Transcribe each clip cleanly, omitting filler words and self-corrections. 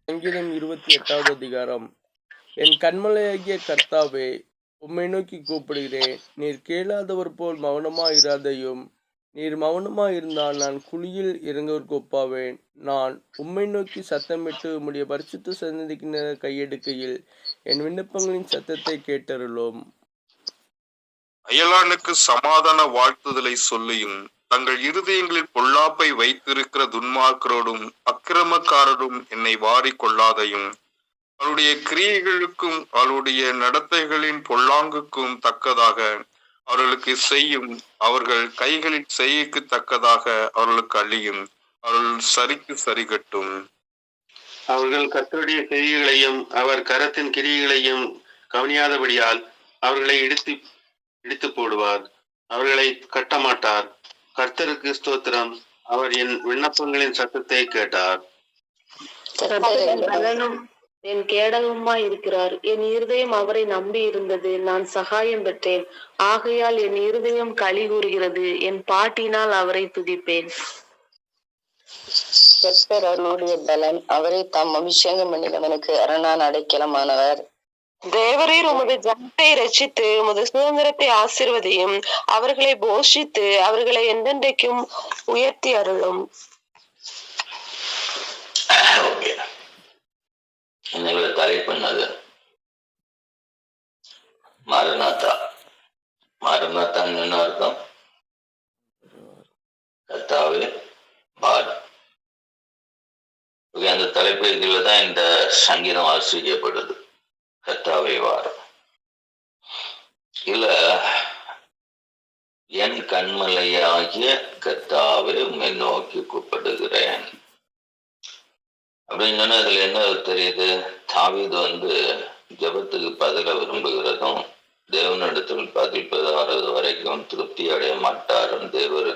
சங்கீதம் 28வது அதிகாரம். என் கன்மலையாகிய கர்த்தாவே, உம்மை நோக்கி கூப்பிடுகிறேன். நீர் கேளாதவர் போல் மௌனமாயிராதையும். நீர் மௌனமாயிருந்தால் நான் குழியில் இறங்குவதற்கு ஒப்பாவேன். நான் உம்மை நோக்கி சத்தமிட்டு உம்முடைய பரிசுத்த சந்நிதிக்கு நேராக கையெடுக்கையில் என் விண்ணப்பங்களின் சத்தத்தை கேட்டருளும். அயலானுக்கு சமாதான வாழ்த்துதலை சொல்லியும் தங்கள் இருதயங்களில் பொல்லாப்பை வைத்திருக்கிற துன்மார்க்கரோடும் அக்கிரமக்காரரும் என்னை வாரிக் கொள்ளாதையும். அவருடைய கிரியைகளுக்கும் அவருடைய நடத்தைகளின் பொல்லாங்குக்கும் தக்கதாக அவர்களுக்கு செய்யும். அவர்கள் கைகளில் செய்கைக்கு தக்கதாக அவர்களுக்கு அழியும். அவர்கள் சரிக்கு சரிகட்டும். அவர்கள் கர்த்தருடைய செய்கைகளையும் அவர் கரத்தின் கிரியைகளையும் கவனியாதபடியால் அவர்களை இடித்து போடுவார். அவர்களை கட்டமாட்டார். கர்த்தருக்கு ஸ்தோத்திரம். அவர் என் விண்ணப்பங்களின் சத்தத்தை கேட்டார். என் கேடகமாய் இருக்கிறார். என் இருதயம் அவரை நம்பி இருந்தது. நான் சகாயம் பெற்றேன். ஆகையால் என் இருதயம் களி கூறுகிறது. என் பாட்டினால் அவரை துதிப்பேன். கர்த்தர் அவருடைய பலன். அவரை தாம் அபிஷேகம் பண்ணினவனுக்கு அரணான அடைக்கலமானவர். தேவரீர் உமது ஜனத்தை ரட்சித்து உமது சுதந்திரத்தை ஆசீர்வதியும். அவர்களை போஷித்து அவர்களை என்றென்றைக்கும் உயர்த்தி அருளும். என்னோட தலைப்புனது மாரநாத்தா. மாரநாத்தான்னு என்ன அர்த்தம்? கர்த்தாவே பார். அந்த தலைப்பு இதுல தான் இந்த சங்கீதம் ஆசிரியப்படுது. கர்த்தாவே வார். இல்ல என் கண்மலையாகிய கர்த்தாவே உம்மை நோக்கி கூப்பிடுகிறேன் அப்படின்னு சொன்னா இதுல என்ன தெரியுது? தாவீது ஜெபத்துக்கு பதில விரும்புகிறதும் தேவனிடத்தில் பதில் பெறாதது வரைக்கும் திருப்தி அடைய மாட்டாரும். தேவர்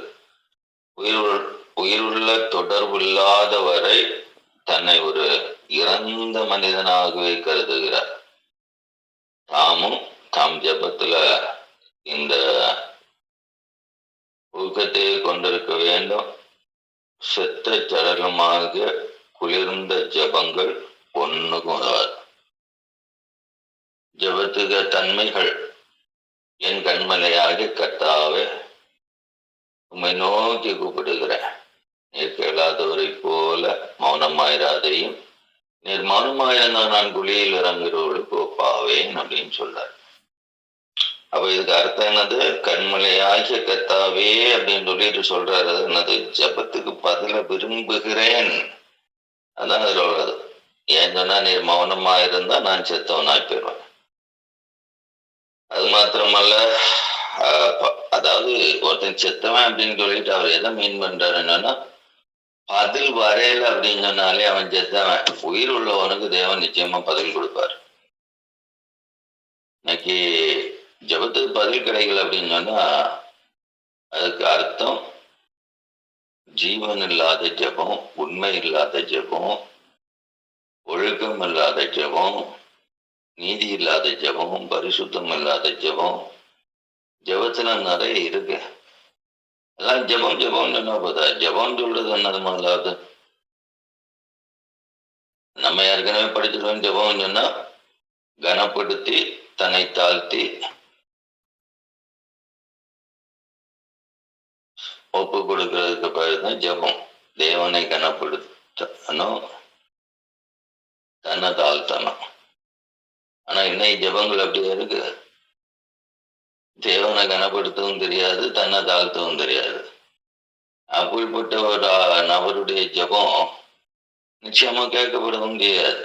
உயிருள்ள தொடர்பு இல்லாத வரை தன்னை ஒரு இறந்த மனிதனாகவே கருதுகிறார். தாம் ஜெபத்துல இந்த ஊக்கத்தை கொண்டிருக்க வேண்டும். செத்த சடலமாக குளிர்ந்த ஜபங்கள் ஒண்ணுக்கும் உதவாது. ஜபத்துக்கு தன்மைகள். என் கண்மலையாக கர்த்தாவே உம்மை நோக்கி கூப்பிடுகிறேன். நீர் கேளாதவரை போல மௌனமாயிராதையும். நீர் மௌனமாயிருந்தா நான் குழியில் இறங்குறவர்களுக்கு ஒப்பாவேன் அப்படின்னு சொல்றார். அப்ப இதுக்கு அர்த்தம் என்னது? கண்மலையாகிய கர்த்தாவே அப்படின்னு சொல்லிட்டு சொல்றாரு. என்னது? ஜபத்துக்கு பதில விரும்புகிறேன். அதான் அதுல உள்ளது. ஏன் சொன்னா நீர் மௌனமா இருந்தா நான் செத்தவனாய் போயிடுவேன். அது மாத்திரமல்ல, அதாவது ஒருத்தன் செத்தவன் அப்படின்னு சொல்லிட்டு அவர் எதை மீன் பண்றாரு என்னன்னா, பதில் வரையல அப்படின்னு சொன்னாலே அவன் செத்தவன். உயிர் உள்ளவனுக்கு தேவன் நிச்சயமா பதில் கொடுப்பார். இன்னைக்கு ஜபத்துக்கு பதில் கிடைக்கல அப்படின்னு சொன்னா அதுக்கு அர்த்தம் ஜீவன் இல்லாத ஜபம், உண்மை இல்லாத ஜபம், ஒழுக்கம் இல்லாத ஜபம், நீதி இல்லாத ஜபம், பரிசுத்தம் இல்லாத ஜபம். ஜபத்துல நிறைய இருக்கு. எல்லாம் ஜபம் சொன்னா போதா? ஜபம் சொல்றது என்னது? முதலாவது நம்ம ஏற்கனவே படிச்சிருக்கோம். ஜபம் சொன்னா கனப்படுத்தி தன்னை தாழ்த்தி ஒப்பு கொடுக்கறதுக்கு பேர் தான் ஜபம். தேவனை கனப்படுத்தணும், தன்னை தாழ்த்தணும். ஆனா இன்னைக்கு ஜபங்கள் அப்படியே இருக்கு. தேவனை கனப்படுத்தவும் தெரியாது, தன்னை தாழ்த்தவும் தெரியாது. அப்படிப்பட்ட ஒரு நபருடைய ஜபம் நிச்சயமா கேட்கப்பட முடியாது.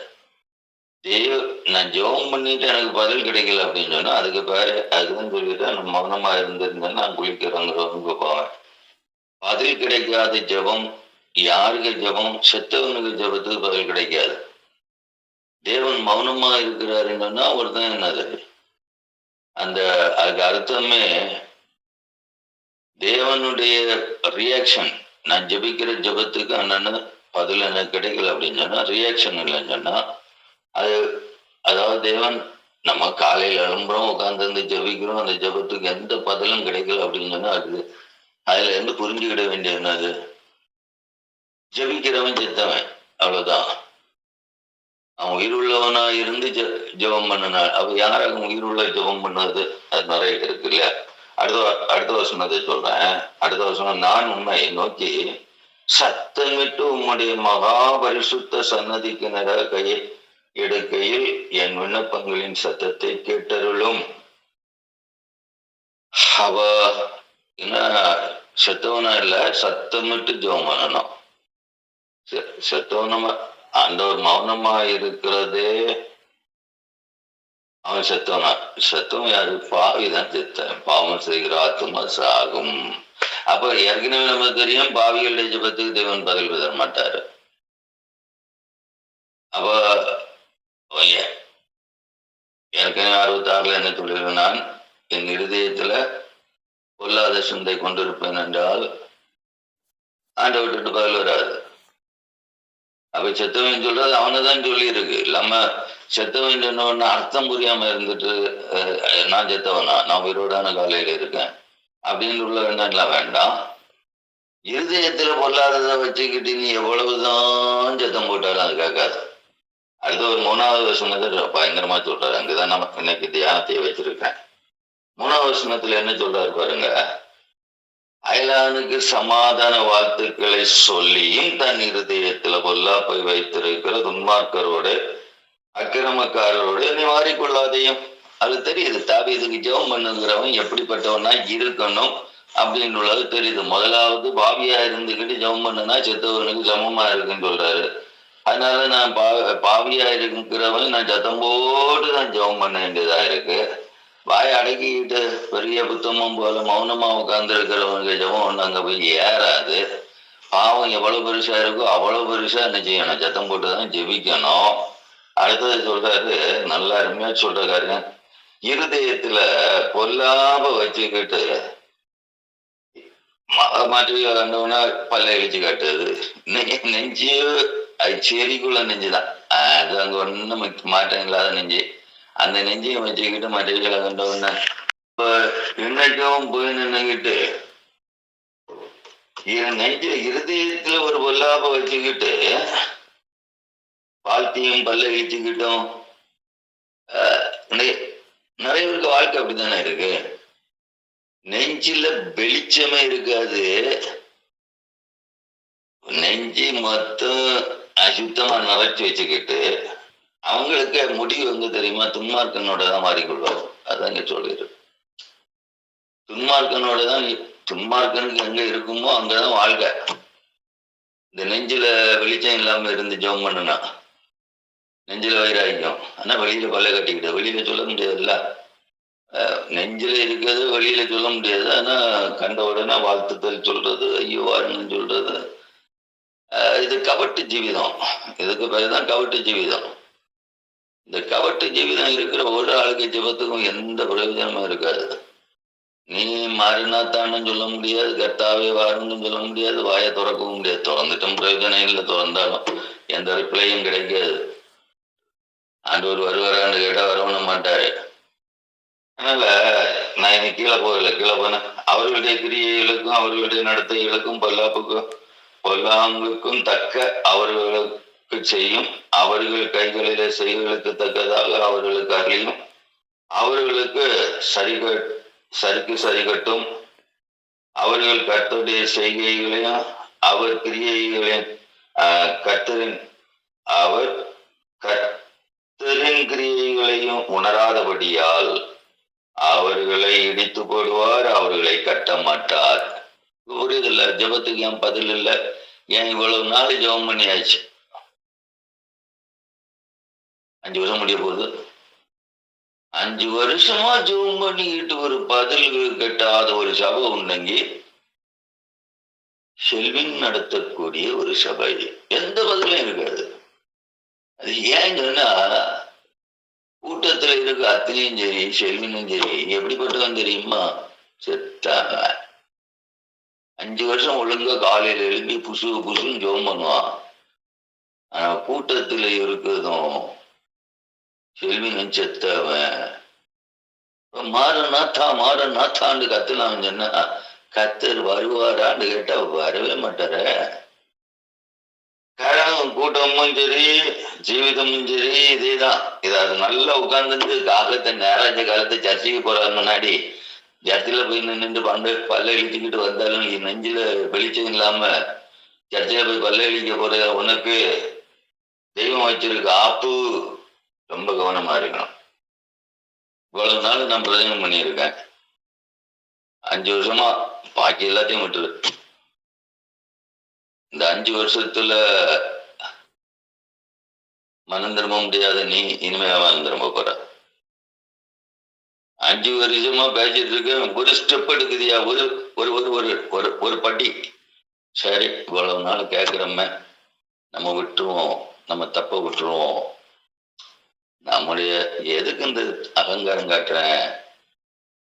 நான் ஜெபம் பண்ணிட்டு எனக்கு பதில் கிடைக்கல அப்படின்னு சொன்னா அதுக்கு பேரு அதுதான் சொல்லிட்டு நான் மௌனமா இருந்திருந்தேன்னா நான் குளிக்கிறவங்க போவேன். பதில் கிடைக்காத ஜபம் யாருக்கு? ஜபம் செத்தவனுக்கு ஜபத்துக்கு பதில் கிடைக்காது. தேவன் மௌனமா இருக்கிறாருன்னா ஒருத்தன் என்னது? அதுக்கு அர்த்தமே தேவனுடைய ரியாக்ஷன். நான் ஜபிக்கிற ஜபத்துக்கு அண்ணன்னு பதில் எனக்கு கிடைக்கல அப்படின்னு சொன்னா ரியாக்ஷன் இல்லைன்னு சொன்னா அதாவது தேவன் நம்ம காலையில எழும்புறோம், உட்கார்ந்து ஜபிக்கிறோம், அந்த ஜபத்துக்கு எந்த பதிலும் கிடைக்கல அப்படின்னு சொன்னா அதுல இருந்து புரிஞ்சுக்கிட வேண்டிய என்னது? ஜபிக்கிறவன் செத்தவன், அவ்வளவுதான். அவன் உயிருள்ளவனா இருந்து ஜெபம் பண்ணினான். அப்ப யாராக உயிருள்ள ஜெபம் பண்ணது? அது நிறைய இருக்கு இல்லையா? அடுத்த வசனத்தை சொல்றேன். அடுத்த வசனம், நான் உண்மை நோக்கி சத்தமிட்டு உம்முடைய மகா பரிசுத்த சன்னதிக்கு நட கையை எடுக்கையில் என் விண்ணப்பங்களின் சத்தத்தை கேட்டருளும். அவ என்ன செத்தவனா இல்ல, சத்தமிட்டு ஜெபம் பண்ணணும். செத்தவனமா ஆண்டவர் மௌனமா இருக்கிறதே, அவன் செத்தவனா? செத்தவன் யாரு? பாவிதான் செத்தன். பாவம் செய்கிற ஆத்துமா சாகும். அப்ப ஏற்கனவே நம்ம தெரியும், பாவிகளுடைய ஜெபத்துக்கு தேவன் பதில் தர மாட்டாரு. அப்ப ஏற்கனவே 66 என்ன சொல்லிடுவேன், நான் என் இருதயத்துல பொல்லாத சிந்தை கொண்டிருப்பேன் என்றால் ஆண்டை விட்டுட்டு பதில் வராது. அப்ப செத்தவன் சொல்றது அவனதான் சொல்லி இருக்கு. இல்லாம செத்தவன் சொன்ன அர்த்தம் புரியாம இருந்துட்டு நான் செத்தவனா, நான் உயிரோடான காலையில இருக்கேன் அப்படின்னு உள்ள வேண்டாம் வேண்டாம். இருதயத்துல பொல்லாததை வச்சுக்கிட்டு நீ எவ்வளவுதான் சத்தம் போட்டாலும் அது கேட்காது. அடுத்த ஒரு 3வது வசனத்தை பயங்கரமா சொல்றாரு. அங்கதான் நம்ம இன்னைக்கு தியானத்தை வச்சிருக்கேன். 3வது வசனத்துல என்ன சொல்றாரு பாருங்க. அயலானுக்கு சமாதான வாழ்த்துக்களை சொல்லியும் தன் இருதயத்துல பொல்லாப்பை வைத்திருக்கிற துன்மார்க்கரோடு அக்கிரமக்காரரோடு நீ மாறிக்கொள்ளாதையும். அது தெரியுது. தாவீதுக்கு ஜெபம் பண்ணுங்கிறவன் எப்படிப்பட்டவனா இருக்கணும் அப்படின்னு உள்ளது தெரியுது. முதலாவது பாவியா இருந்துக்கிட்டு ஜெபம் பண்ணுனா செத்தவனுக்கு சமமா இருக்குன்னு சொல்றாரு. அதனால நான் பாவியா இருக்கிறவன் நான் சத்தம் போட்டு தான் ஜெபம் பண்ண வேண்டியதா இருக்கு. வாயை அடக்கிக்கிட்டு பெரிய புத்தமும் போல மௌனமா உட்கார்ந்து இருக்கிறவனுக்கு ஜெபம் ஒண்ணு அங்க போய் ஏறாது. பாவம் எவ்வளவு பெருசா இருக்கோ அவ்வளவு பெருசா என்ன செய்யணும்? சத்தம் போட்டுதான் ஜெபிக்கணும். அடுத்தது சொல்றாரு, நல்லா அருமையா சொல்றாரு, இருதயத்துல பொல்லாம வச்சுக்கிட்டு மாற்றி கண்டவனா பல்ல இழிச்சு காட்டுறது. நெஞ்சு அது செடிக்குள்ள நெஞ்சுதான். அது அங்க ஒண்ணும் மாற்றம் இல்லாத நெஞ்சு. அந்த நெஞ்சையும் வச்சுக்கிட்டு மற்றவர்களை கண்டவன இப்ப இன்னைக்கும் போய் நின்னுகிட்டு நெஞ்சு இருதயத்துல ஒரு பொல்லாப்ப வச்சுக்கிட்டு வாழ்த்தையும் பல்ல இழிச்சுக்கிட்டோம். நிறைய பேருக்கு வாழ்க்கை அப்படித்தானே இருக்கு. நெஞ்சில வெளிச்சமே இருக்காது. நெஞ்சு மொத்தம் அசுத்தமா நிறைச்சு வச்சுக்கிட்டு அவங்களுக்கு முடிவு எங்க தெரியுமா? துன்மார்க்கனோட தான் மாறிக்கொள்வாங்க. அதான் இங்க சொல்லிடு. துன்மார்க்கனோட தான். துன்மார்க்கனுக்கு எங்க இருக்குமோ அங்கதான் வாழ்க்கை. இந்த நெஞ்சில வெளிச்சம் இல்லாம இருந்து ஜெபம் பண்ணுனா நெஞ்சில வைராக்கியம். ஆனா வெளியில கொள்ளை கட்டிக்கிட்டு வெளியில சொல்ல முடியாதுல்ல. நெஞ்சில இருக்கிறது வெளியில சொல்ல முடியாது. ஆனா கண்ட உடனே வாழ்த்துதல் சொல்றது, ஐயோ வாருங்கன்னு சொல்றது, இது கவட்டு ஜீவிதம். இதுக்கு பேருதான் கவட்டு ஜீவிதம். இந்த கவட்டு ஜீவிதம் இருக்கிற ஒரு ஆளுக்கு ஜெபத்துக்கும் எந்த பிரயோஜனமும் இருக்காது. நீ மாறினாத்தான்னு சொல்ல முடியாது, கர்த்தாவே வாருன்னு சொல்ல முடியாது, வாயை திறக்கவும் முடியாது. திறந்துட்டும் பிரயோஜனம் இல்லை, திறந்தாலும் எந்த ரிப்ளையும் கிடைக்காது. ஆண்டவர் வருவாரான்னு கேட்டா வரவும் மாட்டாரு. அதனால நான் இன்னைக்கு கீழே போனேன். அவர்களுடைய கிரியைகளுக்கும் அவர்களுடைய நடத்தைகளுக்கும் பொல்லாங்குக்கும் தக்க அவர்களுக்கு செய்யும். அவர்கள் கைகளிலே செய்களுக்கு தக்கதாக அவர்களுக்கு அருளியும். அவர்களுக்கு சரிகட்டும். அவர்கள் கர்த்தருடைய செய்கைகளையும் அவர் கிரியைகளையும் அவர் கர்த்தரின் கிரியைகளையும் உணராதபடியால் அவர்களை இடித்து போடுவார், அவர்களை கட்ட மாட்டார். புரியுதில்ல? ஜெபத்துக்கு ஏன் பதில் இல்லை? ஏன் இவ்வளவு நாள் ஜெபம் பண்ணியாச்சு? 5 வருஷம் முடிய போகுது. 5 வருஷமா ஜெபம் பண்ணிக்கிட்டு ஒரு பதில் கட்டாத ஒரு சபை உண்டங்கி செல்வின் நடத்தக்கூடிய ஒரு சபை. எந்த பதிலும் இருக்காது. அது ஏன் சொன்னா, கூட்டத்துல இருக்க அத்தனையும் சரி செல்வினும் சரி எப்படிப்பட்டவன் தெரியுமா? செத்தாங்க. 5 வருஷம் ஒழுங்கா காலையில எழுப்பி புசுன்னு ஜெபம் பண்ணுவான். ஆனா கூட்டத்துல இருக்குதும் செல்வினும் செத்தவன். மாறனாத்தான்னு கத்துலாம் சொன்னா, கத்தர் வருவாரான்னு கேட்டா வரவே மாட்டார. கூட்டமும் சரி, ஜீவிதமும் சரி, இதேதான். அது நல்லா உட்கார்ந்துட்டு காலத்தை நேராஜ காலத்தை சர்ச்சைக்கு போறாரு முன்னாடி சர்ச்சில போய் நின்று பல்ல இழுத்துக்கிட்டு வந்தாலும் நெஞ்சில வெளிச்சம் இல்லாம சர்ச்சையில போய் பல்ல இழிக்க போற உனக்கு தெய்வம் வச்சிருக்க ஆப்பு ரொம்ப கவனமா இருக்கணும். இவ்வளவு நாள் நான் பிரதமம் பண்ணியிருக்கேன். 5 வருஷமா பாக்கி எல்லாத்தையும் விட்டுரு. இந்த 5 வருஷத்துல மனம் திரும்ப முடியாத நீ இனிமே மனம் திரும்ப போற. 5 வருஷமா பேசிட்டு இருக்க, ஒரு ஸ்டெப் எடுக்குதியா, ஒரு ஒரு ஒரு ஒரு ஒரு ஒரு பட்டி. சரி, இவ்வளவு நாள் கேட்கிறோமே, நம்ம விட்டுருவோம், நம்ம தப்ப விட்டுருவோம். நம்முடைய எதுக்கு இந்த அகங்காரம் காட்டுறேன்,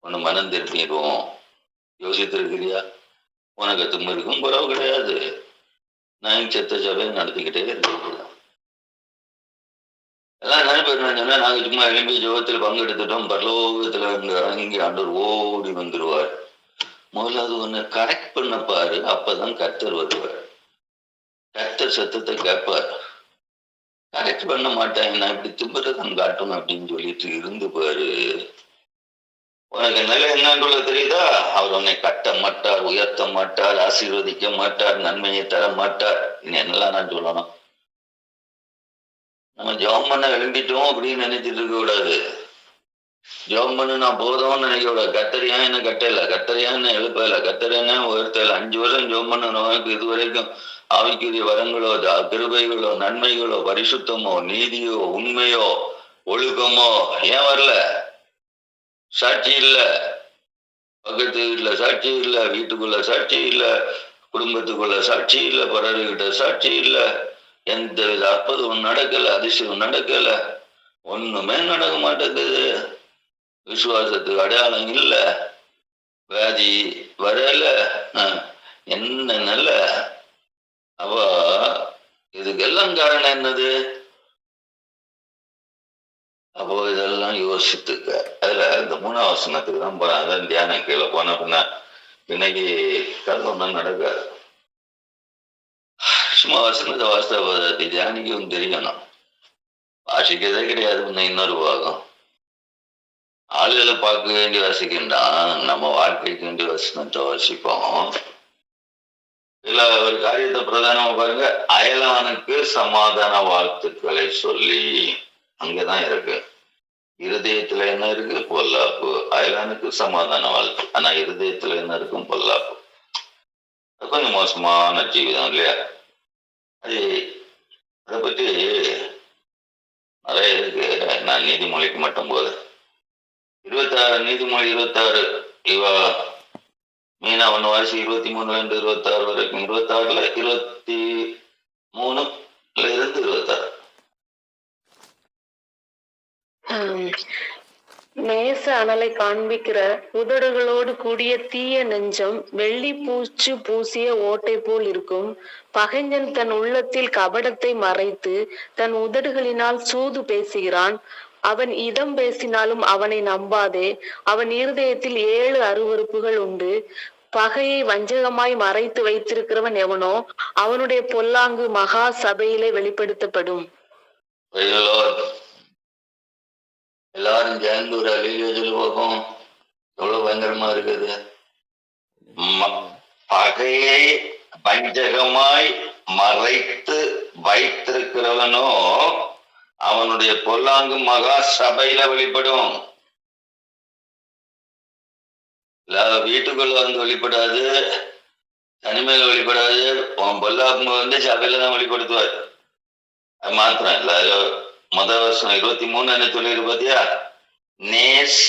ஒண்ணு மனம் திருப்பிடுவோம். யோசித்திருக்கிறியா? உனக்கு தும்ம இருக்கும் குறவு கிடையாது. நான் செத்த சபையை நடத்திக்கிட்டே இருக்கேன். எல்லாம் நினைப்பேன் சொன்னா, நாங்க சும்மா எழுப்பி ஜோகத்தில் பங்கெடுத்துட்டோம், பரலோகத்துல இங்கே ஆண்டவர் ஓடி வந்துருவார். முதல்ல அது ஒண்ணு கரெக்ட் பண்ண பாரு, அப்பதான் கர்த்தர் வருவார். கர்த்தர் சத்தத்தை கேட்பார். கரெக்ட் பண்ண மாட்டாங்க, நான் இப்படி திம்புறதன் காட்டணும் அப்படின்னு சொல்லிட்டு இருந்து பாரு. உனக்கு நிலை என்னன்றது தெரியுதா? அவர் உன்னை கட்ட மாட்டார், உயர்த்த மாட்டார், ஆசீர்வதிக்க மாட்டார், நன்மையை தர மாட்டார். இன்னும் என்னெல்லாம் நான் சொல்லணும்? நம்ம ஜெபம் பண்ண எழும்பிட்டோம் அப்படின்னு நினைச்சிட்டு இருக்க கூடாது. ஜெபம் பண்ணு நான் போதும்னு நினைக்க கூடாது. கத்தரியா என்ன கட்டல, கத்தரியா என்ன எழுப்பல, கத்தரியா உயர்த்தல. 5 வருஷம் ஜெபம் பண்ண இது வரைக்கும் ஆவிக்குரிய வரங்களோ, கிருபைகளோ, நன்மைகளோ, பரிசுத்தமோ, நீதியோ, உண்மையோ, ஒழுக்கமோ ஏன் வரல? சாட்சி இல்ல, பக்கத்து வீட்டுல சாட்சி இல்ல, வீட்டுக்குள்ள சாட்சி இல்ல, குடும்பத்துக்குள்ள சாட்சி இல்ல, பிறர்கிட்ட சாட்சி இல்ல, எந்த வித அற்புதமும் நடக்கல, அதிசயம் நடக்கல, ஒண்ணுமே நடக்க மாட்டேங்குது. விசுவாசத்துக்கு அடையாளம் இல்ல, வியாதி வரல, என்ன நல்ல. அவ இதுக்கெல்லாம் காரணம் என்னது? அப்போ இதெல்லாம் யோசித்துக்க. அதுல இந்த 3ஆம் வசனத்துக்கு தான் போறேன். அதான் தியானம் கீழே போன பின்ன இன்னைக்கு கல்வம் நடக்காது. சும்மா வசனத்தை வாஸ்தவத்தை தியானிக்கவும் தெரியணும். வாசிக்கிறதே கிடையாது. இன்னொரு பாகம் ஆளுகளை பார்க்க வேண்டி வாசிக்கின்றான், நம்ம வாழ்க்கைக்கு வேண்டி வசனத்தை வாசிப்போம். இதுல ஒரு காரியத்தை பிரதானமா பாருங்க, அயலானுக்கு சமாதான வாழ்த்துக்களை சொல்லி. அங்கதான் இருக்கு. இருதயத்துல என்ன இருக்கு? பொல்லாப்பு. அயலானுக்கு சமாதான வாழ்த்து, ஆனா இருதயத்துல என்ன இருக்கும்? பொல்லாப்பு. கொஞ்சம் மோசமான ஜீவிதம் இல்லையா? அதை பற்றி நிறைய இருக்கு. நான் நீதிமொழிக்கு மட்டும் போது 26 நீதிமொழி 26 இவா மீனா 1 வாசி 23 26 வரைக்கும். 26ல 23ல இருந்து 26. நேச அனலை காண்பிக்கிற உதடுகளோடு கூடிய தீய நெஞ்சம் வெள்ளி பூச்சு பூசிய ஓட்டை போல் இருக்கும். பகைஞன் தன் உள்ளத்தில் கபடத்தை மறைத்து தன் உதடுகளினால் சூது பேசுகிறான். அவன் இதம் பேசினாலும் அவனை நம்பாதே. அவன் இருதயத்தில் 7 அருவருப்புகள் உண்டு. பகையை வஞ்சகமாய் மறைத்து வைத்திருக்கிறவன் எவனோ அவனுடைய பொல்லாங்கு மகா சபையிலே வெளிப்படுத்தப்படும். எல்லாரும் சேர்ந்து ஒரு அழிவு சொல்லுவோம். எவ்வளவு பயங்கரமா இருக்குது. பகையை வஞ்சகமாய் மறைத்து வைத்திருக்கிறவனோ அவனுடைய பொல்லாங்கு மகா சபையில வெளிப்படும். வீட்டுக்குள்ள வந்து வெளிப்படாது, தனிமையில வெளிப்படாது. உன் பொல்லாங்கு வந்து சபையில தான் வெளிப்படுத்துவார். அது மாத்திரம் இல்ல, முதல் வருஷம் 23 என்ன சொல்லிருக்கு பாத்தியா? நேச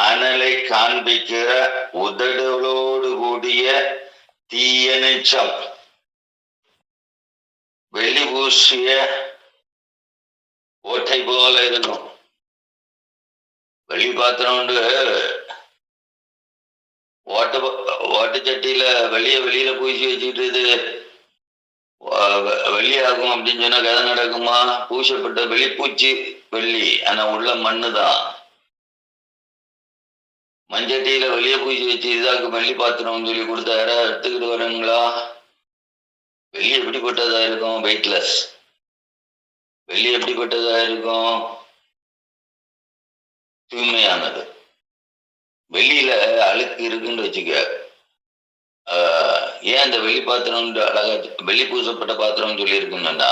அனலை காண்பிக்கிற உதடுகளோடு கூடிய தீய நெஞ்சம் வெளி பூசிய ஓட்டை போல இருக்கும். வெளி பாத்திரம் உண்டு, ஓட்டச்சட்டியில வெளியில பூசி வச்சுக்கிட்டு வெள்ளியாகும் அப்படின்னு சொன்னா கதை நடக்குமா? பூசப்பட்ட வெளிப்பூச்சி வெள்ளி, ஆனா உள்ள மண்ணுதான். மஞ்சட்டியில வெளியே பூசி வச்சு இதாக்கு வெள்ளி பாத்திரம் சொல்லி கொடுத்தா யாராவது எடுத்துக்கிட்டு வரீங்களா? வெள்ளி எப்படிப்பட்டதா இருக்கும்? வெயிட்லெஸ். வெள்ளி எப்படிப்பட்டதா இருக்கும்? தூய்மையானது. வெள்ளியில அழுக்கு இருக்குன்னு வச்சுக்க. ஏன் அந்த வெள்ளி பாத்திரம் அழகா வெள்ளி பூசப்பட்ட பாத்திரம் சொல்லி இருக்குன்னா,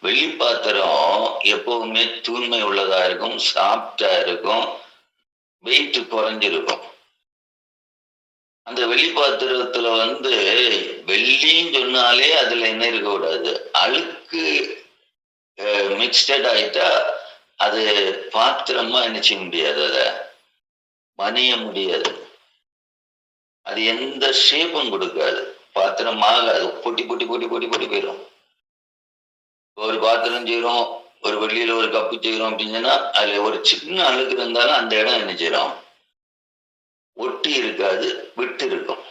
வெள்ளி பாத்திரம் எப்பவுமே தூய்மை உள்ளதா இருக்கும், சாஃப்டா இருக்கும், வெயிட் குறைஞ்சிருக்கும். அந்த வெள்ளி பாத்திரத்துல வெள்ளின்னு சொன்னாலே அதுல என்ன இருக்கக்கூடாது, அழுக்கு மிக்ஸ்டட் ஆயிட்டா அது பாத்திரமா என்ன செய்ய முடியாது, அதை மணிய முடியாது. அது எந்த ஷேப்பும் கொடுக்காது, பாத்திரமாக அது பொட்டி பொட்டி பொட்டி பொட்டி பொட்டி போயிடும். ஒரு பாத்திரம் செய்யறோம், ஒரு வெள்ளியில ஒரு கப்பு செய்யறோம் அப்படின்னா அதுல ஒரு சின்ன அழுக்கு இருந்தாலும் அந்த இடம் என்ன செய்யறோம், ஒட்டி இருக்காது, விட்டு இருக்கும்.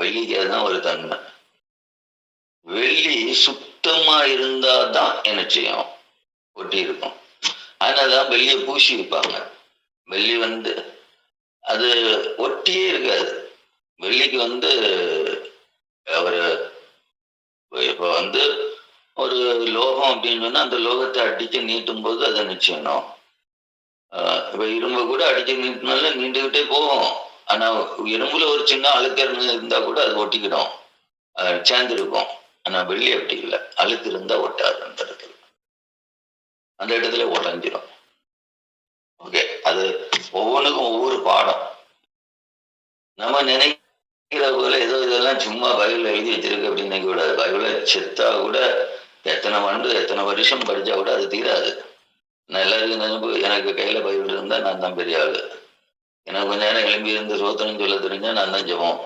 வெள்ளிக்கு அதுதான் ஒரு தன்மை. வெள்ளி சுத்தமா இருந்தாதான் என்ன செய்யும், ஒட்டி இருக்கும். அதனாலதான் வெள்ளியை பூசி வைப்பாங்க. வெள்ளி அது ஒட்டியே இருக்காது. வெள்ளிக்கு ஒரு இப்ப ஒரு லோகம் அப்படின்னு சொன்னா அந்த லோகத்தை அடிச்சு நீட்டும் போது அதை நிச்சயணும். இப்ப இரும்பு கூட அடிச்சு நீட்டினால நீண்டுகிட்டே போகும். ஆனா இரும்புல ஒரு சின்ன அழுக்க இருந்தா கூட அது ஒட்டிக்கிடும், சேர்ந்துருக்கும். ஆனா வெள்ளி அப்படி இல்லை, அழுக்கு இருந்தா ஒட்டாது. அந்த இடத்துல உடஞ்சிடும். ஓகே, அது ஒவ்வொன்றுக்கும் ஒவ்வொரு பாடம். நம்ம நினைக்கிற போல ஏதோ இதெல்லாம் சும்மா பைபிள் எழுதி வச்சிருக்கு அப்படின்னு நினைக்க கூடாது. பைபிளை செத்தா கூட எத்தனை வருஷம் படிச்சா கூட அது தீராது. நான் எல்லாருக்கும் நினைப்பு, எனக்கு கையில பைபிள் இருந்தா நான் தான் பெரிய ஆளு. எனக்கு கொஞ்ச நேரம் எழும்பி இருந்து சோத்திரம் சொல்ல தெரிஞ்சா நான் தான் ஜெபம்.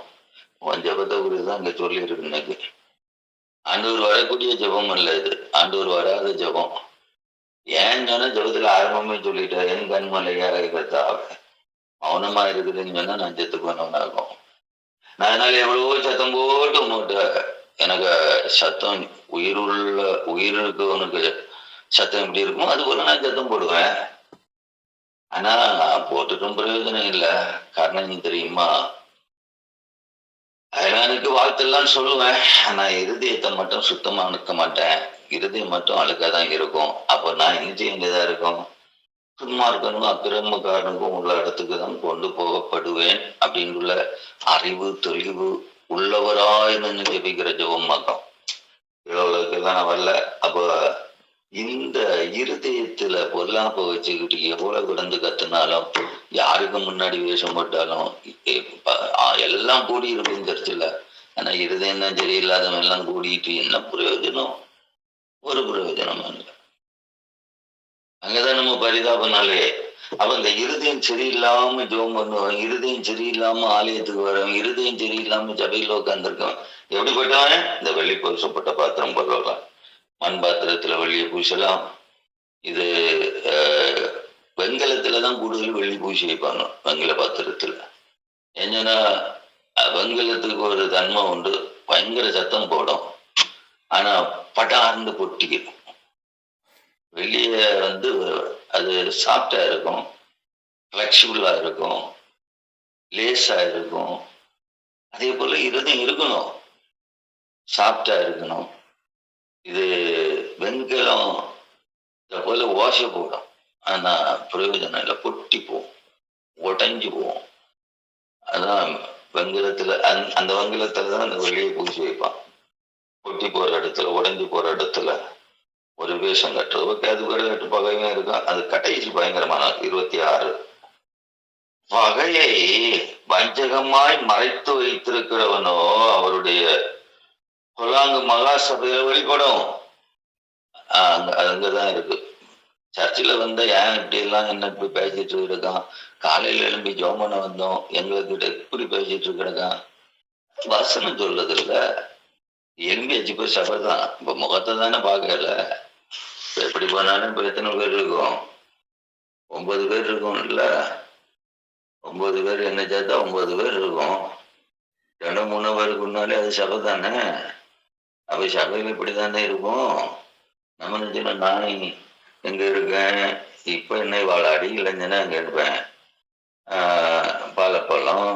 உன் ஜெபத்தை குறித்து தான் அங்க சொல்லி இருக்கு. இன்னைக்கு ஆண்டவர் வரக்கூடிய ஜெபம் அல்ல இது, ஆண்டவர் வராத ஜெபம். ஏன் சொன்னா ஜெபத்துல ஆரம்பமே சொல்லிட்டார், என் கண்மலையாக கர்த்தாவே மௌனமா இருக்குதுன்னு சொன்னா நான் செத்து போனவனாகும். நான் அதனால எவ்வளவோ சத்தம் போட்டு உன்னுட்ட எனக்கு சத்தம் உயிருக்கு உனக்கு சத்தம் எப்படி இருக்குமோ அது போல நான் சத்தம் போடுவேன். ஆனா போட்டுட்டும் பிரயோஜனம் இல்லை. காரணம் என்ன தெரியுமா, எனக்கு வாழ்த்தெல்லாம் சொல்லுவேன், ஆனா இருதயத்தை மட்டும் சுத்தமா நிற்க மாட்டேன். இருதயம் மட்டும் அழுக்காதான் இருக்கும். அப்ப நான் என்ன செய்ய வேண்டியதா இருக்கும், துன்மார்க்கனும் அக்கிரமக்காரனுக்கும் உள்ள இடத்துக்கு தான் கொண்டு போகப்படுவேன் அப்படின்னுள்ள அறிவு தெளிவு உள்ளவராய் நின்று ஜெபிக்கிற ஜெபம் மாட்டோம். இவ்வளவுக்கெல்லாம் நான் வரல. அப்ப இந்த இருதயத்துல பொல்லாப்ப வச்சுக்கிட்டு எவ்வளவு கிடந்து கத்துனாலும், யாருக்கு முன்னாடி வேஷம் போட்டாலும் எல்லாம் கூடி இருக்கும் சர்ச்சில். ஆனா இருதயம் தான் சரியில்லாதவன் எல்லாம் கூடிட்டு என்ன பிரயோஜனம், ஒரு பிரயோஜனம் இல்லை. அங்கதான் நம்ம பரிதாபனாலே. அப்ப இந்த இருதயம் சரியில்லாம ஜோம் பண்ணுவான், இருதயம் சரியில்லாம ஆலயத்துக்கு வரவன், இருதயம் சரியில்லாம சபையில உட்காந்துருக்கவன் எப்படிப்பட்டவன், இந்த வெள்ளி பூசப்பட்ட பாத்திரம் போடுவான். மண் பாத்திரத்துல வெள்ளியை பூசலாம். இது வெங்கலத்துலதான் கூடுதல் வெள்ளி பூசி வைப்பாங்க, வெங்கல பாத்திரத்துல. என்னன்னா வெங்கலத்துக்கு ஒரு தன்மை உண்டு, பயங்கர சத்தம் போடும், ஆனா பட்டார்ந்து பொட்டிக்கும். வெளியே அது சாஃப்டா இருக்கும், ஃபிளெக்சிபிளா இருக்கும், லேசா இருக்கும். அதே போல இருதயம் இருக்கணும், சாஃப்டா இருக்கணும். இது வெண்கலம் இதை போல ஓசை போடும், ஆனா பிரயோஜனம் இல்லை, பொட்டி போகும், உடைஞ்சு போகும். அதான் வெங்கலத்துல அந்த வெங்கலத்துலதான் அந்த வெளியே பூசி வைப்பான். பொட்டி போற இடத்துல, உடைஞ்சு போற இடத்துல ஒரு வேஷம் கட்டுறது. ஓகே, அது பேர் கட்டு பகையும் இருக்கும். அது கடைசி பயங்கரமான 26. பகையை வஞ்சகமாய் மறைத்து வைத்திருக்கிறவனோ அவருடைய பொல்லாங்கு மகா சபையில வெளிப்படும். அங்கதான் இருக்கு. சர்ச்சில் ஏன் இப்படி எல்லாம் என்ன இப்படி பேசிட்டு இருக்கான், காலையில எழும்பி ஜோமனை வந்தோம், எங்ககிட்ட இப்படி பேசிட்டு இருக்கான். வசனம் சொல்றது இல்ல, எழும்பி வச்சு போய் சபை தான். இப்ப முகத்தை தானே பார்க்கல. எப்படி போனாலும் இப்ப எத்தனை பேர் இருக்கும், 9 பேர் இருக்கும் இல்ல. 9 பேர் என்ன சேர்த்தா 9 பேர் இருக்கும். 2-3 பேருக்கு முன்னாலே அது சபை தானே. அப்ப சபையில் இப்படித்தானே இருக்கும். நம்ம நினைச்சோன்னா நானே எங்க இருக்கேன், இப்ப என்னை வாழாடி இளைஞனா அங்க இருப்பேன், பாலப்பழம்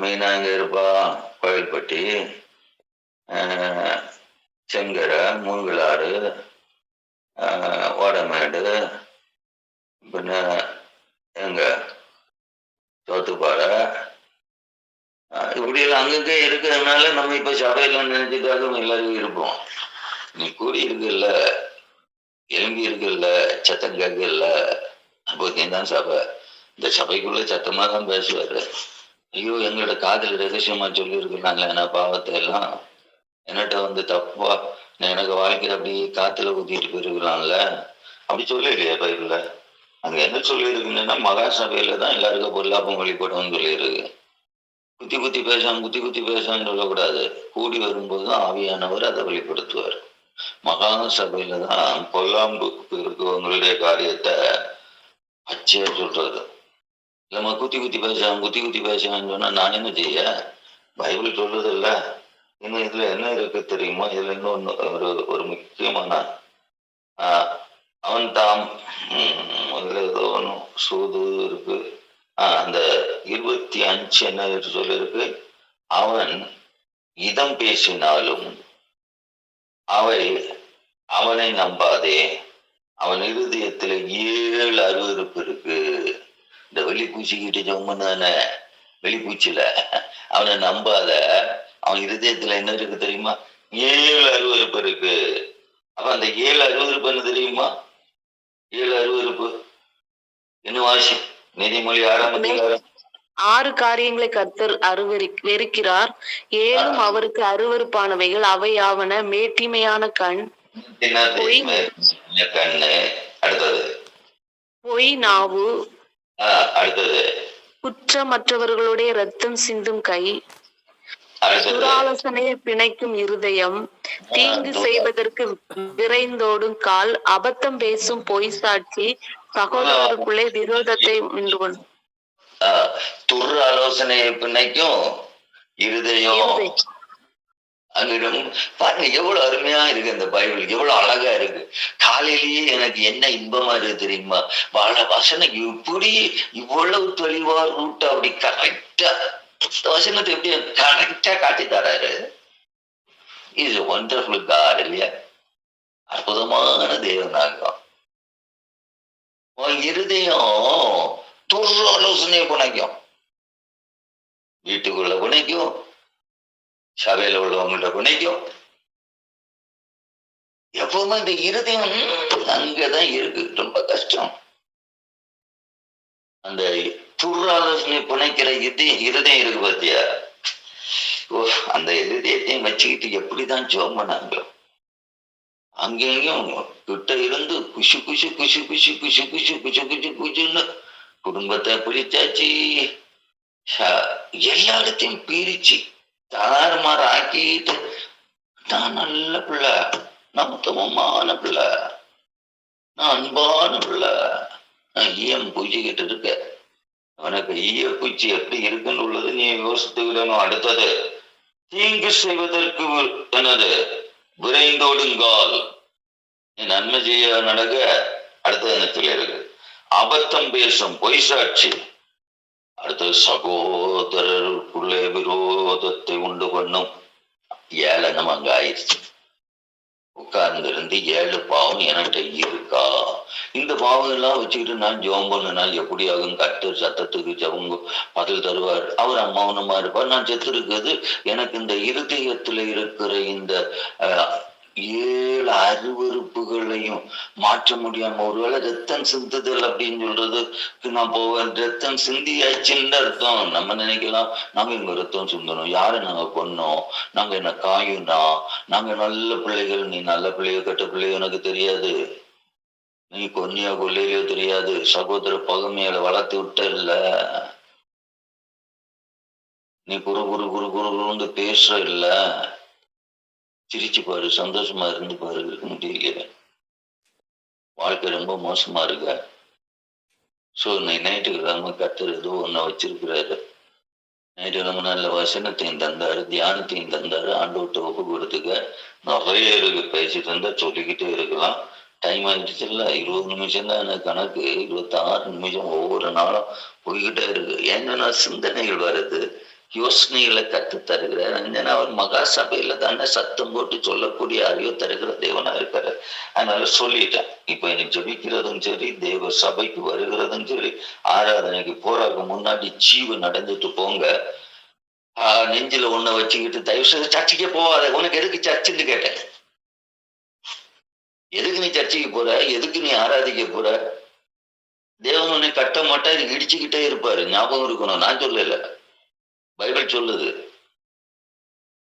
மீனா இங்க இருப்பா, கோயில்பட்டி, செங்கரை, மூங்கலாறு, ஓடமேடு, பின்ன எங்க தோத்துப்பாறை, இப்படியெல்லாம் அங்கங்கே இருக்கிறதுனால நம்ம இப்ப சபையில நினைச்சுட்டாலும் எல்லாரும் இருப்போம். நீ கூடி இருக்குல்ல, எலும்பி இருக்குல்ல, சத்தம் கேட்கல, அப்போ நீ தான் சபை. இந்த சபைக்குள்ள சத்தமா தான் பேசுவாரு. ஐயோ, எங்களோட காதல் ரகசியமா சொல்லி இருக்கிறாங்களே நான் பாவத்தை எல்லாம் என்னட்ட வந்து தப்பா எனக்கு வாழ்க்கை அப்படி காத்துல ஊத்திட்டு போயிருக்கலாம்ல, அப்படி சொல்லலையே பைபிள்ல. அங்க என்ன சொல்லி இருக்குன்னா, மகா சபையில தான் எல்லாருக்கும் பொல்லாப்பும் வழிபடும் சொல்லியிருக்கு. குத்தி குத்தி பேசான்னு சொல்லக்கூடாது. கூடி வரும்போது ஆவியானவர் அதை வெளிப்படுத்துவார். மகா சபையில தான் பொல்லாம்பு இருக்கவங்களுடைய காரியத்தை பச்சையா சொல்றது. இல்லம்மா குத்தி பேசான்னு சொன்னா நான் என்ன செய்ய? பைபிள் சொல்றது இல்ல. இன்னும் இதுல என்ன இருக்கு தெரியுமா? இதுல இன்னொன்னு ஒரு முக்கியமான அவன் தாம் இதுல ஏதோ ஒண்ணு சூது இருக்கு. அந்த 25 என்ன சொல்லிருக்கு, அவன் இதம் பேசினாலும் அவனை நம்பாதே, அவன் இருதயத்துல 7 அருவருப்பு இருக்கு. இந்த வெளிப்பூச்சிக்கிட்டு சொம்மனான வெளிப்பூச்சில அவனை நம்பாத, அவன் இருதயத்துல என்ன இருக்கு தெரியுமா? 7 அருவருப்பு இருக்கு. அப்ப அந்த 7 அருவருப்பு என்ன தெரியுமா? 7 அருவருப்பு என்ன வாசி? நீதிமொழி 6ஆம் அதிகாரம் 6 காரியங்களை கர்த்தர் வெறுக்கிறார், 7 அவருக்கு அருவருப்பானவைகள். அவையாவன: மேட்டிமையான கண், கண்ணு, அடுத்தது பொய் நாவு, அடுத்தது குற்றமற்றவர்களுடைய இரத்தம் சிந்தும் கை, துராலோசனையை பிணைக்கும் இருதயம், தீங்கு செய்வதற்கு விரைந்தோடும் கால், அபத்தம் பேசும் பொய் சாட்சி, சகோதரருக்குள்ளே விரோதத்தை உண்டு பண்ணும். ஆலோசனையை பிணைக்கும் இருதயம். அங்கிடம் பாருங்க, எவ்வளவு அருமையா இருக்கு இந்த பைபிள், எவ்வளவு அழகா இருக்கு. காலையிலேயே எனக்கு என்ன இன்பமா இருக்கு தெரியுமா? வசனம் இப்படி இவ்வளவு தெளிவா ரூட்டா அப்படி கரெக்டா வசனத்தை எப்படி கரெக்டா காட்டி தராரு. இது ஒண்டர்ஃபுல் காட் இல்லையா? அற்புதமான தேவனாகும். இருதயம் துராலோசனையை பிணைக்கும், வீட்டுக்குள்ள பிணைக்கும், சபையில உள்ளவங்கள்ட்ட பிணைக்கும். எப்பவுமே இந்த இருதயம் அங்கதான் இருக்கு. ரொம்ப கஷ்டம். அந்த துராலோசனை பிணைக்கிற இருதயம் இருக்கு பாத்தியா? அந்த இருதயத்தையும் வச்சுக்கிட்டு எப்படிதான் ஜெபம் பண்ணாங்களோ, அங்கேயும் கிட்ட இருந்து குஷு குஷு குஷு குஷு குஷு குஷு குஷு குஷு குஷுன்னு குடும்பத்தை பிரிச்சாச்சு, எல்லா இடத்தையும் பிரிச்சு தாறுமாறு ஆக்கிட்டு, நான் நல்ல பிள்ளை, நான் உத்தமமான பிள்ளை, நான் அன்பான பிள்ளை, நான் ஈயம் பூச்சிக்கிட்டு இருக்க. உனக்கு ஈய பூச்சி எப்படி இருக்குன்னு உள்ளது நீ யோசித்துக்கிடணும். அடுத்தது தீங்கு செய்வதற்கு என்னது? விரைந்தோடுங்கால். நீ நன்மை செய்ய நடக்க. அடுத்தது என்ன சொல்லியிருக்கு? அபத்தம் பேசும் பொய் சாட்சி. அடுத்தது சகோதரருக்குள்ளே விரோதத்தை உண்டு பண்ணும். ஏளனம் அங்க ஆயிடுச்சு. உட்கார்ந்து இருந்து 7 பாவம் என்கிட்ட இருக்கா? இந்த பாவம் எல்லாம் வச்சுக்கிட்டு நான் ஜெபம் பண்ணுனால் எப்படி ஆகும்? கர்த்தர் சத்தத்துக்கு ஜெபம் பதில் தருவார். அவர் மௌனமா இருப்பார். நான் செத்து இருக்குது. எனக்கு இந்த இருதயத்துல இருக்கிற இந்த 7 அருவருப்புகளையும் மாற்ற முடியாம, ஒருவேளை ரத்தம் சிந்துதல் அப்படின்னு சொல்றது நான் போவேன். ரத்தம் சிந்தியாச்சுன்னு அர்த்தம். நம்ம நினைக்கலாம் நாங்க இங்க ரத்தம் சிந்தணும், யாரை நாங்க கொன்னோம், நாங்க என்ன காயுனா, நாங்க நல்ல பிள்ளைகள். நீ நல்ல பிள்ளையோ கெட்ட பிள்ளையோ எனக்கு தெரியாது, நீ கொன்னியா கொள்ளையோ தெரியாது. சகோதர பகமையால வளர்த்து விட்ட இல்ல, நீ குரு குரு குரு குரு பேசுற இல்ல. சிரிச்சு பாரு, சந்தோஷமா இருந்து பாரு. இருக்க முடியல, வாழ்க்கை ரொம்ப மோசமா இருக்க. சோ நீ நைட்டுக்கிழமை கர்த்தர் ஏதோ ஒன்ன வச்சிருக்கிறாரு. நைட்டுக்கிழமை நல்ல வசனத்தையும் தந்தாரு, தியானத்தையும் தந்தாரு. ஆண்டவர்கிட்ட ஒப்பு கொடுத்துக்க. நிறைய இருக்கு, பேசிட்டு இருந்தா சொல்லிக்கிட்டே இருக்கலாம். டைம் ஆயிடுச்சு இல்ல, 20 நிமிஷம் தான் எனக்கு கணக்கு. 26 நிமிஷம் ஒவ்வொரு நாளும் போய்கிட்டே இருக்கு. என்னன்னா சிந்தனைகள் வருது, யோசனைகளை கத்து தருகிறார். அவர் மகா சபையில தானே சத்தம் போட்டு சொல்லக்கூடிய அறிவு தருகிற தேவனா இருக்காரு. அதனால சொல்லிட்டேன். இப்ப எனக்கு ஜெபிக்கிறதும் சரி, தேவ சபைக்கு வருகிறதும் சரி, ஆராதனைக்கு போறாங்க முன்னாடி ஜீவ நடந்துட்டு போங்க. நெஞ்சில ஒண்ண வச்சுக்கிட்டு தயவு செய்து சர்ச்சைக்கே போவாத. உனக்கு எதுக்கு சர்ச்சுன்னு கேட்டேன். எதுக்கு நீ சர்ச்சைக்கு போற? எதுக்கு நீ ஆராதிக்க போற? தேவன் உன்னை கட்ட மாட்டாரு, இடிச்சுக்கிட்டே இருப்பாரு. ஞாபகம் இருக்கணும். நான் சொல்லல, பைபிள் சொல்லுது.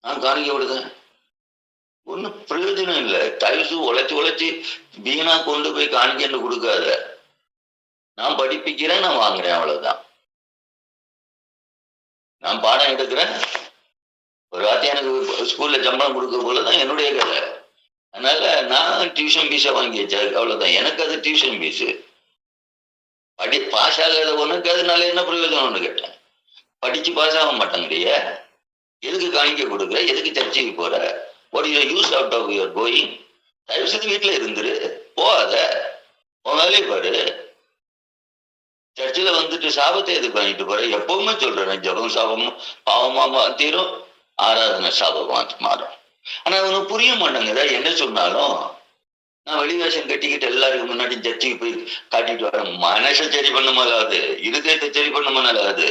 நான் காணிக்க விடுதேன். ஒன்னும் பிரயோஜனம் இல்லை. தயவுசு உழைச்சு வீணா கொண்டு போய் காணிக்கன்னு கொடுக்காத. நான் படிப்பிக்கிறேன், நான் வாங்குறேன், அவ்வளவுதான். நான் பாடம் எடுக்கிறேன், ஒரு வார்த்தை எனக்கு ஸ்கூல்ல சம்பளம் கொடுக்க போலதான் என்னுடைய கதை. அதனால நான் டியூஷன் ஃபீஸை வாங்கி வச்சேன், அவ்வளவுதான். எனக்கு அது டியூஷன் ஃபீஸ். பாஸ் ஆகாத உனக்கு அதனால என்ன பிரயோஜனம்னு கேட்டேன். படிச்சு பாஸ் ஆக மாட்டாங்கடிய, எதுக்கு காணிக்க கொடுக்குற? எதுக்கு சர்ச்சைக்கு போற? What you use out of your going? தயவு செய்து வீட்டுல இருந்துரு, போகாத, உன் வேலையை பாரு. சர்ச்சில் வந்துட்டு சாபத்தை எது பண்ணிட்டு போற? எப்பவுமே சொல்றேன், ஜபம் சாபமும் பாவமா தீரும், ஆராதனை சாபமா மாறும். ஆனா அவனுக்கு புரிய மாட்டாங்கதா என்ன சொன்னாலும். நான் வெளிவேஷம் கட்டிக்கிட்டு எல்லாருக்கும் முன்னாடி சர்ச்சைக்கு போய் காட்டிட்டு வரேன். மனசை சரி பண்ண மாட்டாது, இருதயத்தை சரி பண்ண மாட்டாது,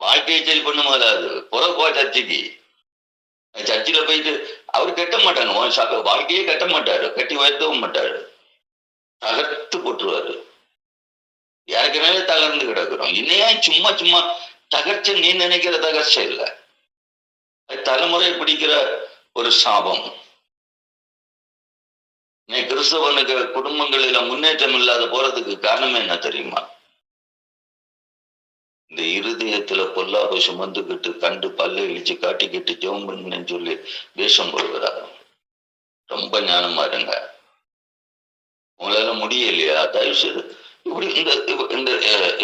வாழ்க்கையை சரி பண்ண மாட்டாது. புறப்போ சர்ச்சைக்கு. சர்ச்சில் போயிட்டு அவர் கட்ட மாட்டாங்க, வாழ்க்கையே கட்ட மாட்டாரு, கட்டி உயர்த்தவும் மாட்டாரு, தகர்த்து போட்டுருவாரு. ஏற்கனவே தகர்ந்து கிடக்குறோம். இன்னையா சும்மா சும்மா தகர்ச்சி நீ நினைக்கிற தகர்ச்சி இல்லை, தலைமுறை பிடிக்கிற ஒரு சாபம். நீ கிறிஸ்தவனுக்கு குடும்பங்களில முன்னேற்றம் இல்லாத போறதுக்கு காரணம் என்ன தெரியுமா? இந்த இருதயத்துல பொல்லாத சுமந்துக்கிட்டு கண்டு பல்ல இழிச்சு காட்டிக்கிட்டு ஜெபம் பண்ணுன்னு சொல்லி வேஷம் போடுகிறார். ரொம்ப ஞானமா இருங்க. உங்களால முடியலையா? தயவு செய்து இப்படி இந்த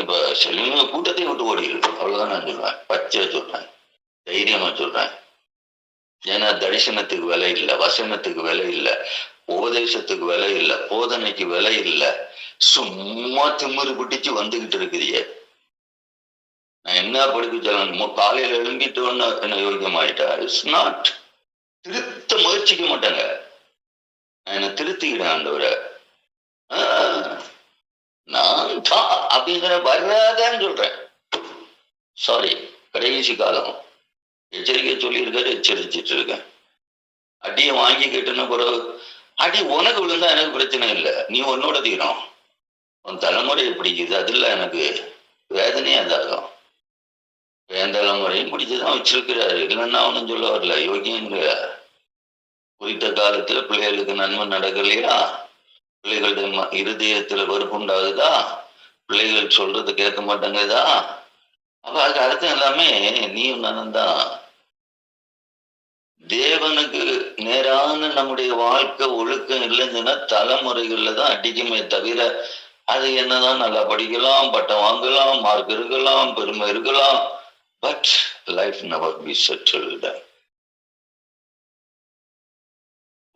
இப்ப சில கூட்டத்தை விட்டு ஓடிடுது. அவ்வளவுதான் நான் சொல்றேன், பச்சை சொல்றேன், தைரியமா சொல்றேன். ஏன்னா தரிசனத்துக்கு விலை இல்லை, வசனத்துக்கு விலை இல்லை, உபதேசத்துக்கு விலை இல்லை, போதனைக்கு விலை இல்லை. சும்மா திமிரு பிடிச்சு வந்துகிட்டு இருக்குதியே. நான் என்ன படிக்க சொல்லணும்? காலையில எழும்பிட்டோன்னு என்ன யோகியமாயிட்டா? It's not. திருத்த முயற்சிக்க மாட்டாங்க. நான் என்ன திருத்திக்கிறேன் ஆண்டவரை, நான் தான் அப்படிங்கிற வராதான்னு சொல்றேன். சாரி, கடைசி காலம் எச்சரிக்கை சொல்லியிருக்காரு, எச்சரிச்சிட்டு இருக்கேன். அடியை வாங்கி கேட்டுன பிறகு அடி உனக்கு விழுந்தா எனக்கு பிரச்சனை இல்லை, நீ உன்னோட தீரும். உன் தலைமுறையை பிடிக்குது, அதுல எனக்கு வேதனையா தாகும். என் தலைமுறையும் பிடிச்சுதான் வச்சிருக்கிறாரு, இல்லைன்னா அவனும் சொல்ல வரல. யோகியங்க குறித்த காலத்துல பிள்ளைகளுக்கு நன்மை நடக்கலையா? பிள்ளைகளுடைய இருதயத்துல வெறுப்பு உண்டாகுதா? பிள்ளைகள் சொல்றது கேட்க மாட்டாங்கதா? அப்ப அதுக்கு அர்த்தம் எல்லாமே நீயும் நானும் தான். தேவனுக்கு நேரான நம்முடைய வாழ்க்கை ஒழுக்கம் இல்லைன்னா தலைமுறைகள்ல தான் அடிக்குமே தவிர, அது என்னதான் நல்லா படிக்கலாம், பட்டம் வாங்கலாம், மார்க் இருக்கலாம், பெருமை இருக்கலாம், but life never be settled.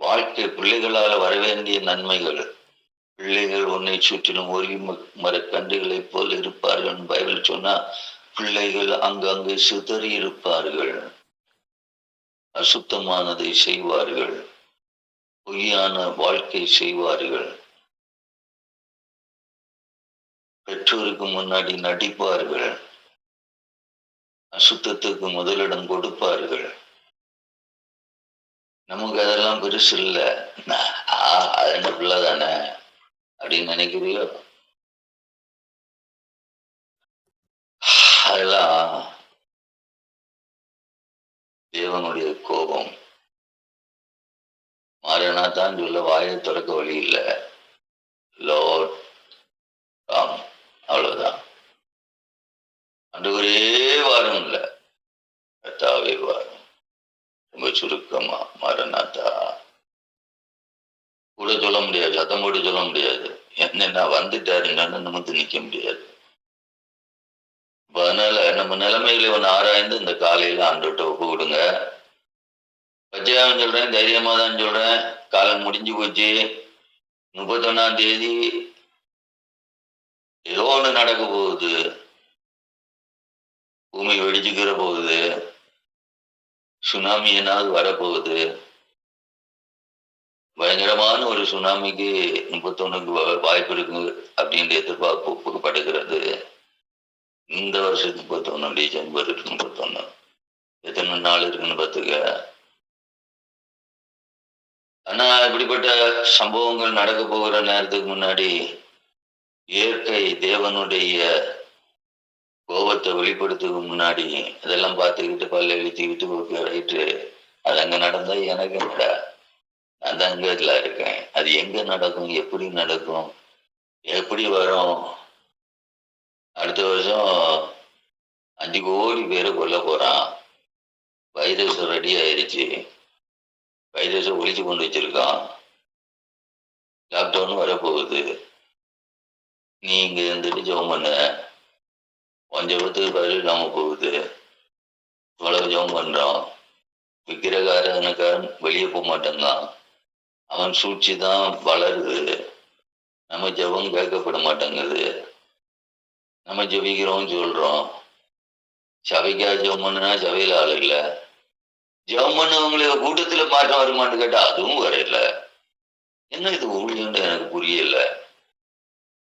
வாழ்க்கை பிள்ளைகளால வரவேண்டிய நன்மைகள். பிள்ளைகள் உன்னை சுற்றிலும் ஒளி மரக்கன்றுகளை போல் இருப்பார்கள் பைபிள் சொன்னா, பிள்ளைகள் அங்கங்கே சிதறி இருப்பார்கள், அசுத்தமானதை செய்வார்கள், பொய்யான வாழ்க்கை செய்வார்கள், பெற்றோருக்கு முன்னாடி நடிப்பார்கள், அசுத்தத்துக்கு முதலிடம் கொடுப்பார்கள். நமக்கு அதெல்லாம் பெருசு இல்லை, அது என்ன பிள்ளைதானே அப்படின்னு நினைக்கிறியோ? அதெல்லாம் தேவனுடைய கோபம். மாறினா தான் சொல்ல வாயை திறக்க வழி இல்லை. லார்ட் கம், அவ்வளவுதான். ஆண்டவரே வாரம் இல்லை, கர்த்தாவே வாரம். ரொம்ப சுருக்கமா மரணாத்தா கூட சொல்ல முடியாது, சத்தம் போட்டு சொல்ல முடியாது. என்னென்ன வந்துட்டாருன்னு நிமிர்ந்து நிக்க முடியாது. அதனால நம்ம நிலைமைகளை ஒன்று ஆராய்ந்து இந்த காலையில ஆண்டோட்ட ஒப்பு கொடுங்க. பச்சையாவும் சொல்றேன், தைரியமா தான் சொல்றேன். காலம் முடிஞ்சு போச்சு. 31ஆம் தேதி ஏதோ ஒண்ணு நடக்க போகுது. பூமி வெடிச்சுக்கிற போகுது, சுனாமி என்னாவது வரப்போகுது. பயங்கரமான ஒரு சுனாமிக்கு 31க்கு வாய்ப்பு இருக்கு அப்படின்ற எதிர்பார்க்கப்படுகிறது. இந்த வருஷத்துக்கு 31 டிசம்பர் 31 எத்தனை நாள் இருக்குன்னு பார்த்துக்க. ஆனா இப்படிப்பட்ட சம்பவங்கள் நடக்க போகிற நேரத்துக்கு முன்னாடி இயற்கை தேவனுடைய கோபத்தை வெளிப்படுத்துக்கு முன்னாடி அதெல்லாம் பார்த்துக்கிட்டு பல்ல எழுத்திக்கிட்டு ரைட்டு அது அங்க நடந்தா எனக்கு என்னடா, நான் தான் அங்க இதுல இருக்கேன். அது எங்க நடக்கும், எப்படி நடக்கும், எப்படி வரும். அடுத்த வருஷம் 5 கோடி பேரை கொல்ல போறான். வைரஸ் ரெடி ஆயிருச்சு, வைரஸை ஒழிச்சு கொண்டு வச்சிருக்கான். லாக்டவுன் வரப்போகுது. நீ இங்க இருந்துட்டு ஜெபம் பண்ண, உன் ஜெபத்துக்கு பதில் இல்லாம போகுது. இவ்வளவு ஜெபம் பண்றான், விக்கிரகாரனுக்காரன் வெளியே போக மாட்டேங்கான். அவன் சூழ்ச்சி தான் வளருது. நம்ம ஜெபம் கேட்கப்பட மாட்டேங்குது. நம்ம ஜெபிக்கிறோம் சொல்றோம். சபைக்கா ஜெபம் பண்ணுனா சபையில ஆள் இல்லை. ஜெபம் பண்ணவங்களுக்கு கூட்டத்துல மாற்றம் வருமானு கேட்டா அதுவும் வரையில. என்ன இது ஊழியன்னு எனக்கு புரியல.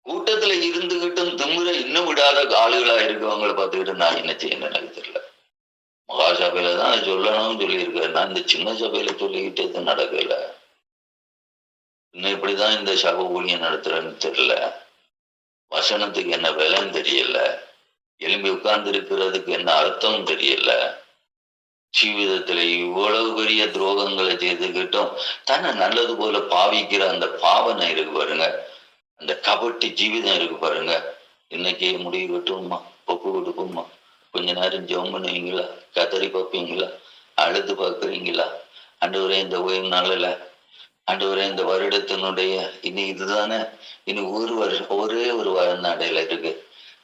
கூட்டத்துல இருந்துகிட்டும் திமுற இன்னும் விடாத ஆளுகளா இருக்கவங்களை பார்த்துக்கிட்டு நான் என்ன செய்யணும் எனக்கு தெரியல. மகா சபையில தான் சொல்லணும்னு சொல்லியிருக்காரு. நான் இந்த சின்ன சபையில சொல்லிக்கிட்டே இது நடக்கல. இன்னும் இப்படிதான் இந்த சபை ஊழியம் நடத்துறேன்னு தெரியல. வசனத்துக்கு என்ன விலைன்னு தெரியல. எழும்பி உட்கார்ந்து இருக்கிறதுக்கு என்ன அர்த்தம் தெரியல. ஜீவிதத்துல இவ்வளவு பெரிய துரோகங்களை செய்துக்கிட்டோம் தானே நல்லது போல பாவிக்கிற அந்த பாவனை இருக்கு பாருங்க, அந்த கபட்டி ஜீவிதம் இருக்கு பாருங்க. இன்னைக்கு முடிவு கட்டுவோமா, ஒப்பு கொடுப்போமா, கொஞ்ச நேரம் ஜெபம் பண்ணுவீங்களா, கதறி பார்ப்பீங்களா, அழுது பார்க்குறீங்களா? ஆண்டவரே இந்த ஓய்வு நாளில், ஆண்டவரே இந்த வருடத்தினுடைய இனி இதுதானே, இனி ஒரே ஒரு வாரம் நடையில இருக்கு.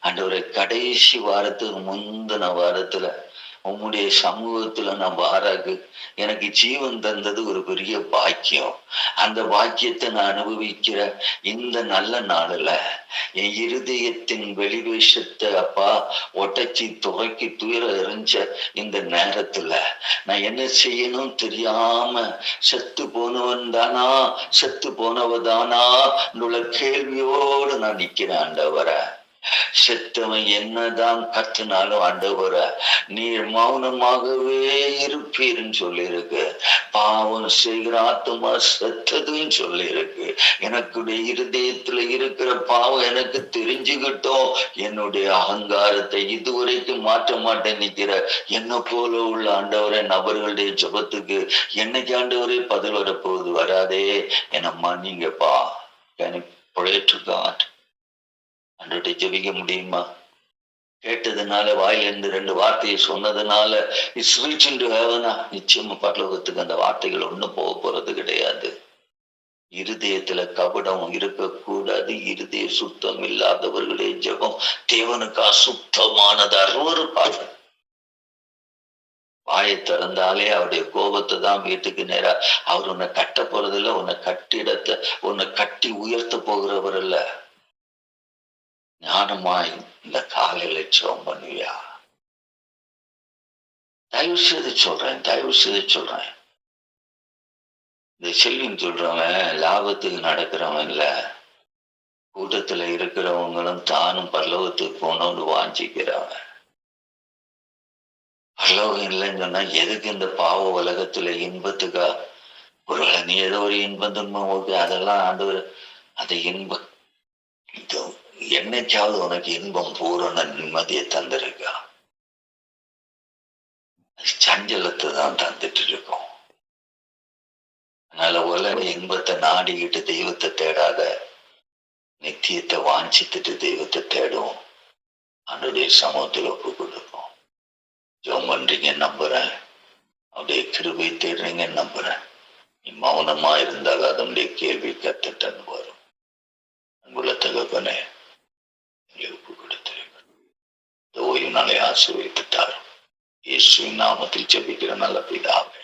ஆண்டவரே கடைசி வாரத்துக்கு முந்தின வாரத்துல உம்முடைய சமூகத்துல நான் வாராக்கு எனக்கு ஜீவன் தந்தது ஒரு பெரிய பாக்கியம். அந்த பாக்கியத்தை நான் அனுபவிக்கிற இந்த நல்ல நாளில் என் இருதயத்தின் வெளிவேஷத்தை அப்பா ஒட்டச்சி துவைக்கி துயர எறிஞ்ச இந்த நேரத்துல நான் என்ன செய்யணும் தெரியாம செத்து போனவன் தானா, செத்து போனவதானா உள்ள கேள்வியோடு நான் நிக்கிறேன். ஆண்டவரே, செத்தவன் என்னதான் கத்துனாலும் ஆண்டவர நீர் மௌனமாகவே இருப்பீர்னு சொல்லியிருக்கு. பாவம் செய்கிற ஆத்மா செத்ததுன்னு சொல்லியிருக்கு. எனக்குடைய இருதயத்துல இருக்கிற பாவம் எனக்கு தெரிஞ்சுக்கிட்டோம். என்னுடைய அகங்காரத்தை இதுவரைக்கும் மாற்ற மாட்டேன் நிக்கிற என்ன போல உள்ள ஆண்டவரே நபர்களுடைய ஜபத்துக்கு என்னைக்கு ஆண்டவரே பதில் வரப்போகுது? வராதே, என்னம்மா நீங்கப்பா. எனக்கு பிழைட்டுக்கான் அன்றைய ஜெபிக்க முடியுமா? கேட்டதுனால வாயிலிருந்து 2 வார்த்தையை சொன்னதுனால இட்ஸ் ரீச்சிங் டு ஹெவனா? நிச்சயமா பரலோகத்துக்கு அந்த வார்த்தைகள் ஒண்ணும் போக போறது கிடையாது. இருதயத்துல கபடம் இருக்கக்கூடாது. இருதய சுத்தம் இல்லாதவர்களுடைய ஜெபம் தேவனுக்கு அசுத்தமானது, அருவருப்பாக. வாயை திறந்தாலே அவருடைய கோபத்தை தான் வீட்டுக்கு நேரா. அவர் உன்னை கட்ட போறதில்ல, உன்னை கட்டி உயர்த்த போகிறவர் இல்ல. ஞானமாய் இந்த காலையில ஜெபம் பண்ணுவியா? தயவு செய்து சொல்றேன். இந்த செல்வின்னு சொல்றவன் லாபத்துக்கு நடக்கிறவன் இல்ல. கூட்டத்துல இருக்கிறவங்களும் தானும் பரலோகத்துக்கு போனோம்னு வாஞ்சிக்கிறவன். பரலோகம் இல்லைன்னு சொன்னா எதுக்கு இந்த பாவ உலகத்துல இன்பத்துக்கா? ஒருவேளை நீ ஏதோ ஒரு இன்பம் துன்பம் ஓகே, அதெல்லாம் ஆண்டவர் அந்த இன்பம் என்னைக்காவது உனக்கு இன்பம் பூரண நிம்மதியை தந்திருக்கா? சஞ்சலத்தை தான் தந்துட்டு இருக்கோம். அதனால உலக இன்பத்தை நாடிக்கிட்டு தெய்வத்தை தேடாத, நித்தியத்தை வாஞ்சித்துட்டு தெய்வத்தை தேடும். அவனுடைய சமூகத்தில் ஒப்பு கொடுப்போம். ஜெபம் பண்றீங்க நம்புறேன், அவருடைய கிருபை தேடுறீங்க நம்புறேன். நீ மௌனமா இருந்தால் அதனுடைய கேள்வி கத்துட்டன்னு வரும். அங்குள்ள தகப்பனே ஒப்பு கொடுத்திருக்கிறோம். இந்த ஓய்வு நாளை ஆசீர்வதித்தார். இயேசுவின் நாமத்தில் ஜெபிக்கிற நல்ல பிதாவே.